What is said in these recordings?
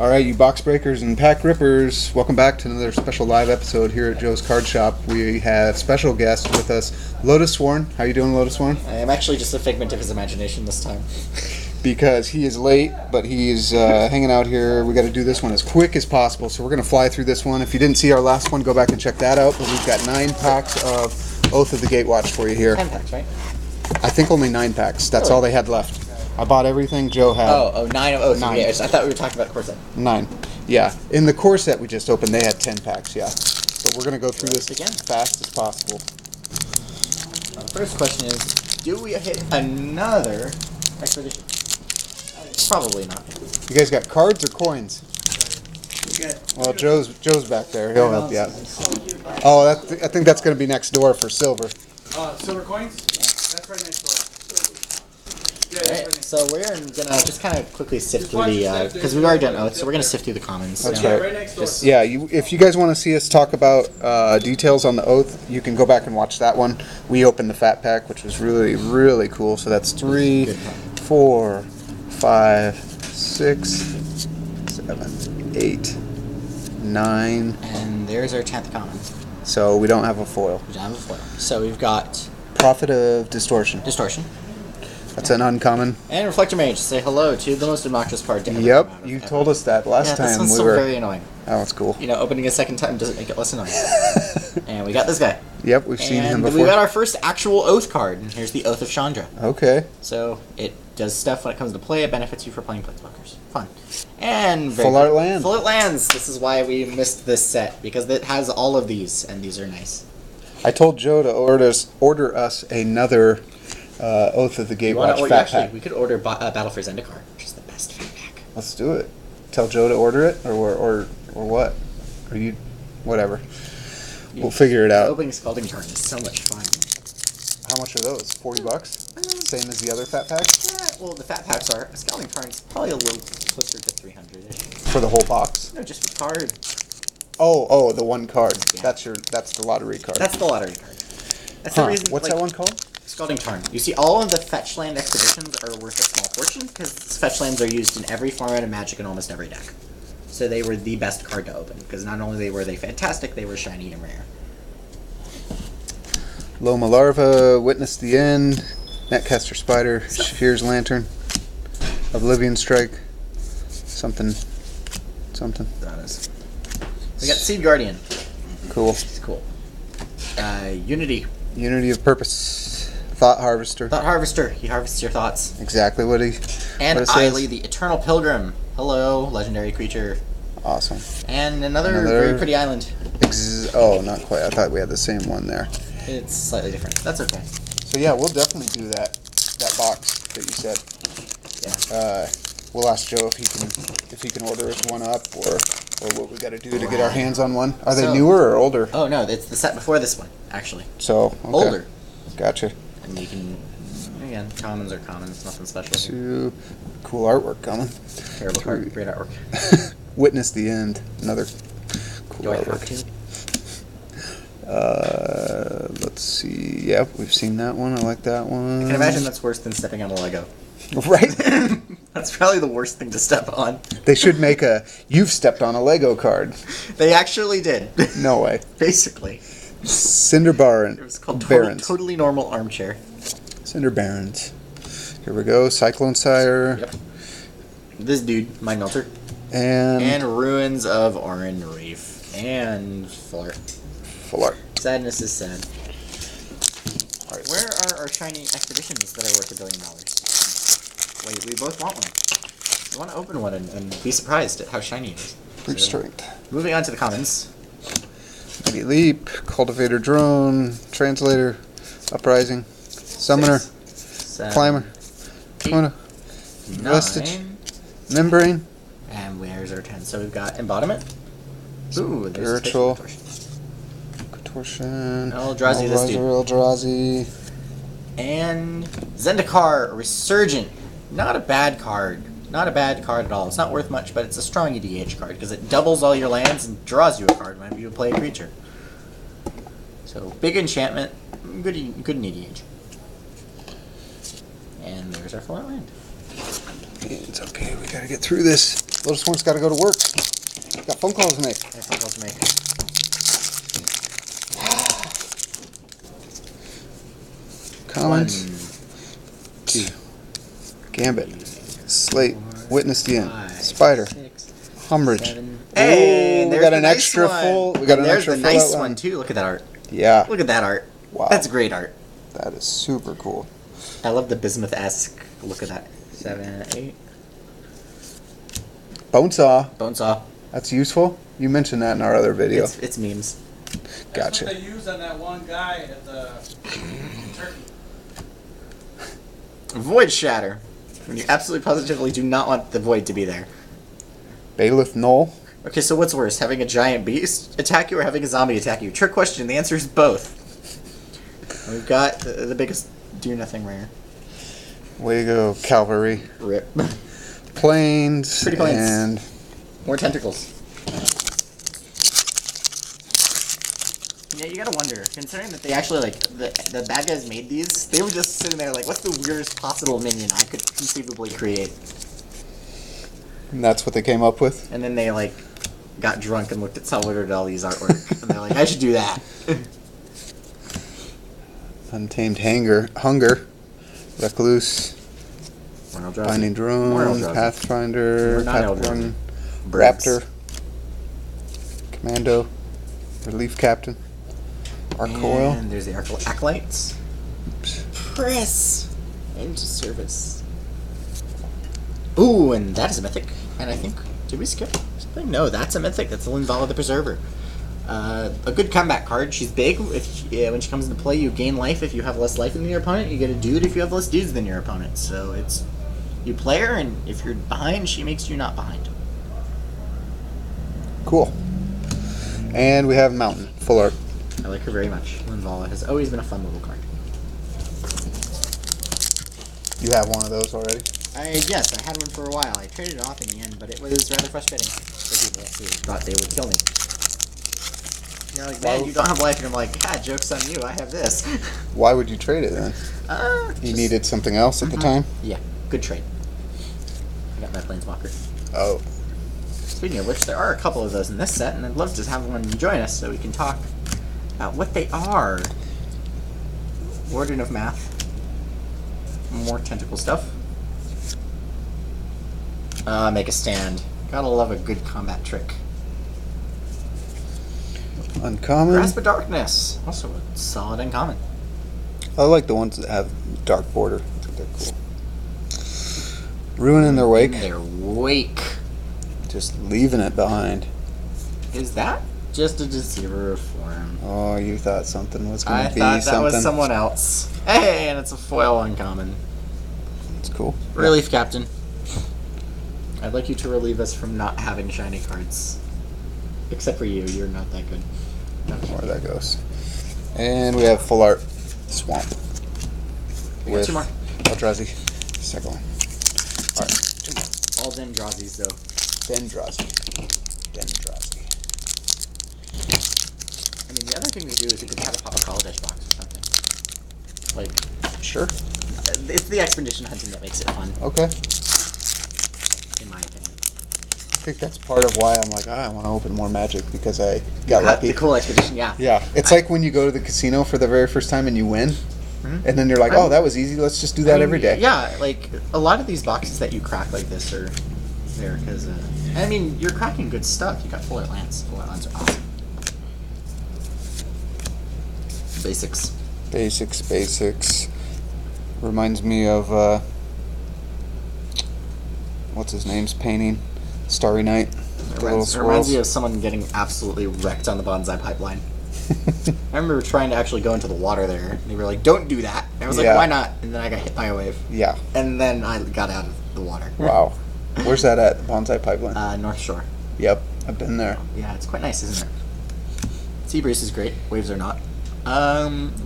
All right, you box breakers and pack rippers, welcome back to another special live episode here at Joe's Card Shop. We have special guest with us, Lotus Sworn. How you doing, Lotus Sworn? I am actually just a figment of his imagination this time. Because he is late, but he's hanging out here. We got to do this one as quick as possible, so we're going to fly through this one. If you didn't see our last one, go back and check that out. But we've got 9 packs of Oath of the Gatewatch for you here. 10 packs, right? I think only 9 packs. That's all they had left. I bought everything Joe had. Oh, 9 of Oath. 9. Yeah, I thought we were talking about core set. 9. Yeah. In the core set we just opened, they had 10 packs, yeah. But we're going to go through this again as fast as possible. First question is, do we hit another expedition? Probably not. You guys got cards or coins? Well, Joe's back there. He'll help you out. Oh, I think that's going to be next door for silver. Silver coins? That's right next door. Alright, so we're gonna just kind of quickly sift through the, because we've already done Oath, so we're gonna sift through the commons. That's right next door. Yeah, if you guys want to see us talk about details on the Oath, you can go back and watch that one. We opened the fat pack, which was really, really cool. So that's 3, 4, 5, 6, 7, 8, 9. And there's our 10th common. So we don't have a foil. We don't have a foil. So we've got Prophet of Distortion. Distortion. That's an uncommon. And Reflector Mage. Say hello to the most obnoxious card to ever Yep, come out of you ever. told us that last time. This one's we still were very annoying. Oh, that's cool. You know, opening a second time doesn't make it less annoying. And we got this guy. Yep, we've seen him before. We got our first actual Oath card. And here's the Oath of Chandra. Okay. So it does stuff when it comes to play. It benefits you for playing planeswalkers. Fun. And Full art land. Full art lands. This is why we missed this set, because it has all of these, and these are nice. I told Joe to order us another Oath of the Gatewatch fat pack. We could order Battle for Zendikar, which is the best fat pack. Let's do it. Tell Joe to order it, or what? Or you, whatever. We'll figure it out. Opening Scalding Tarn is so much fun. How much are those? $40? Same as the other fat pack? Yeah, well, the fat packs are. Scalding Tarn's probably a little closer to 300-ish. For the whole box? No, just the card. Oh, the one card. Yeah. That's the lottery card. That's the lottery card. That's the reason. What's that one called? Scalding Tarn. You see, all of the fetch land expeditions are worth a small fortune because fetch lands are used in every format of Magic in almost every deck. So they were the best card to open because not only were they fantastic, they were shiny and rare. Loma Larva, Witness the End, Netcaster Spider, Shafir's Lantern, Oblivion Strike, something. That is. We got Seed Guardian. Cool. It's cool. Unity. Unity of Purpose, Thought Harvester. Thought Harvester. He harvests your thoughts. Exactly what it And says. Eiley, the Eternal Pilgrim. Hello, legendary creature. Awesome. And another very pretty island. Oh, not quite. I thought we had the same one there. It's slightly different. That's okay. So yeah, we'll definitely do that box that you said. Yeah. We'll ask Joe if he can order us one up or what we got to do to get our hands on one. Are they newer or older? Oh no, it's the set before this one, actually. So okay. Older. Gotcha. And you can, again, commons are commons, nothing special. Cool artwork coming. Terrible card, great artwork. Witness the End, another cool Do I artwork. have to? Let's see. Yep, we've seen that one. I like that one. I can imagine that's worse than stepping on a Lego. Right? That's probably the worst thing to step on. They should make you've stepped on a Lego card. They actually did. No way. Basically. Cinder Baron. It was called Barons. Totally Normal Armchair. Cinder Barons. Here we go. Cyclone Sire. Yep. This dude, Mind Melter. And Ruins of Orin Reef. And Full Art. Full Art. Sadness is sad. Alright, where are our shiny expeditions that are worth $1 billion? Wait, we both want one. We want to open one and be surprised at how shiny it is. Brute Strength. Moving on to the commons. Mighty Leap. Cultivator Drone. Translator. Uprising. Summoner. 7, Climber. 8, Kona. Vestige. 9. Membrane. And where's our 10? So we've got Embodiment. Ooh, there's Spiritual. Contortion. Contortion. Eldrazi, this dude. Eldrazi. And Zendikar Resurgent. Not a bad card. Not a bad card at all. It's not worth much, but it's a strong EDH card because it doubles all your lands and draws you a card whenever you play a creature. So big enchantment, good in EDH. And there's our full land. It's okay. We gotta get through this. Lotus Sworn's got to go to work. Got phone calls to make. I have phone calls to make. Commons. 1, 2, Gambit. Slate. Witness the End. 5, Spider. 6, Umbrage. 7. Hey, Ooh, we there's got the an nice extra one. full. We got an There's extra the full nice outline. one too. Look at that art. Yeah. Look at that art. Wow. That's great art. That is super cool. I love the bismuth-esque look of that. 7, 8. Bonesaw. Bonesaw. That's useful. You mentioned that in our other video. It's memes. Gotcha. That's what they used on that one guy at the Turkey. Void Shatter. When you absolutely positively do not want the void to be there. Bailiff Null. Okay, so what's worse, having a giant beast attack you or having a zombie attack you? Trick question. The answer is both. We've got the biggest do nothing rare. Way to go, Cavalry. Rip. Plains. Pretty plains. And More tentacles. Yeah, you gotta wonder, considering that they actually, like, the bad guys made these, they were just sitting there like, what's the weirdest possible minion I could conceivably create? that's what they came up with. And then they, like, got drunk and looked at Salvador Dali's artwork, and they're like, I should do that. Untamed Hunger. Recluse. Binding Drone. Pathfinder. We're not Pathfinder. Birds. Raptor. Commando. Relief Captain. Arcoil. And there's the Acolytes. Press into service. Ooh, and that is a mythic. And I think, did we skip something? No, that's a mythic. That's the Linvala the Preserver. A good comeback card. She's big. When she comes into play, you gain life if you have less life than your opponent. You get a dude if you have less dudes than your opponent. So it's, you play her, and if you're behind, she makes you not behind. Cool. And we have Mountain. Full art. I like her very much. Linvala has always been a fun little card. You have one of those already? Yes, I had one for a while. I traded it off in the end, but it was rather frustrating for people who thought they would kill me. You're like, man, you don't have life, and I'm like, ah, joke's on you, I have this. Why would you trade it then? You needed something else at the time? Yeah, good trade. I got my Planeswalker. Oh. Speaking of which, there are a couple of those in this set, and I'd love to have one join us so we can talk about what they are. Warden of Math. More tentacle stuff. Make a stand. Gotta love a good combat trick. Uncommon. Grasp of Darkness. Also a solid uncommon. I like the ones that have dark border. I think they're cool. Ruin in their wake. In their wake. Just leaving it behind. Is that just a deceiver form? Oh, you thought something was going I to be thought that something. was someone else. Hey, and it's a foil uncommon. It's cool. Relief Captain. I'd like you to relieve us from not having shiny cards. Except for you, you're not that good. Where that goes. And we have full art Swamp. We got two more. Eldrazi. Second one. Alright, two more. All Dendrazis, though. Dendrazi. I mean, the other thing we do is we could try to pop a Kaladesh box or something. Like, Sure. it's the expedition hunting that makes it fun, Okay. in my opinion. I think that's part of why I'm like, I want to open more Magic because I got lucky. The cool expedition, yeah. Yeah, it's like when you go to the casino for the very first time and you win, and then you're like, oh, that was easy. Let's just do that every day. Yeah, like a lot of these boxes that you crack like this are there because, I mean, you're cracking good stuff. You got full art lands. Full art lands are awesome. Basics. Basics. Reminds me of what's his name's painting, Starry Night. It reminds me of someone getting absolutely wrecked on the bonsai pipeline. I remember trying to actually go into the water there. And they were like, don't do that. And I was like, why not? And then I got hit by a wave. Yeah. And then I got out of the water. Wow. Where's that at? The bonsai pipeline? North Shore. Yep, I've been there. Yeah, it's quite nice, isn't it? Sea breeze is great. Waves are not.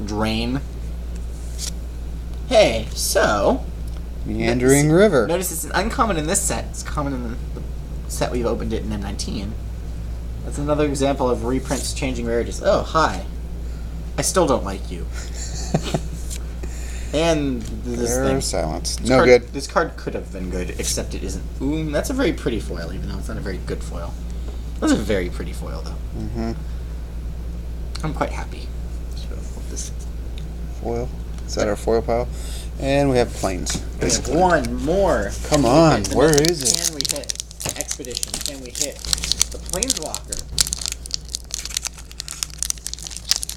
Drain. Hey, so... Meandering River. Notice it's an uncommon in this set. It's common in the set we've opened it in M19. That's another example of reprints changing rarities. Oh, hi. I still don't like you. And this thing. Silence. This No card, good. This card could have been good, except it isn't. Ooh, that's a very pretty foil, even though it's not a very good foil. That's a very pretty foil, though. Mm-hmm. I'm quite happy. So, this. Foil. Is that our foil pile? And we have planes. We have one more. Come on, where is it? Can we hit the Expedition? Can we hit the Planeswalker?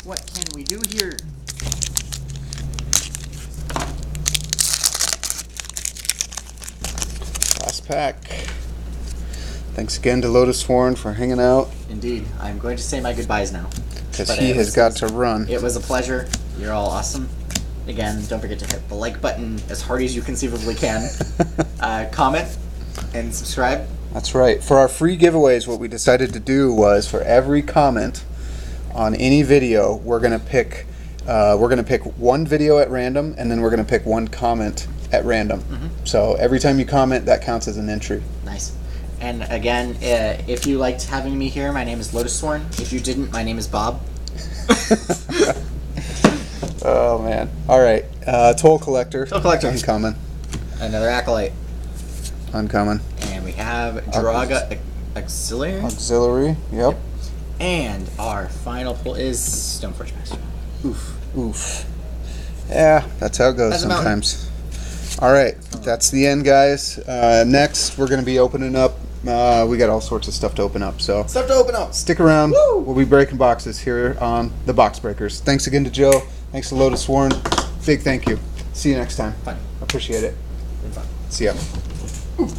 What can we do here? Last pack. Thanks again to Lotus Sworn for hanging out. Indeed. I'm going to say my goodbyes now. Because he has got to run. It was a pleasure. You're all awesome. Again, don't forget to hit the like button as hard as you conceivably can. Comment and subscribe. That's right. For our free giveaways, what we decided to do was for every comment on any video, we're gonna pick one video at random, and then we're gonna pick one comment at random. So every time you comment, that counts as an entry. Nice. And again, if you liked having me here, my name is Lotus Sworn. If you didn't, my name is Bob. Oh man! All right, Toll Collector. Toll Collector. Uncommon. Another Acolyte. Uncommon. And we have Draga Auxiliary. Auxiliary. Yep. And our final pull is Stoneforge Master. Oof. Oof. Yeah, that's how it goes sometimes. All right, that's the end, guys. Next, we're going to be opening up. We got all sorts of stuff to open up, so Stuff to open up. stick around. Woo! We'll be breaking boxes here on the Box Breakers. Thanks again to Joe. Thanks to Lotus Sworn. Big thank you. See you next time. Fun. Appreciate it. Been fun. See ya.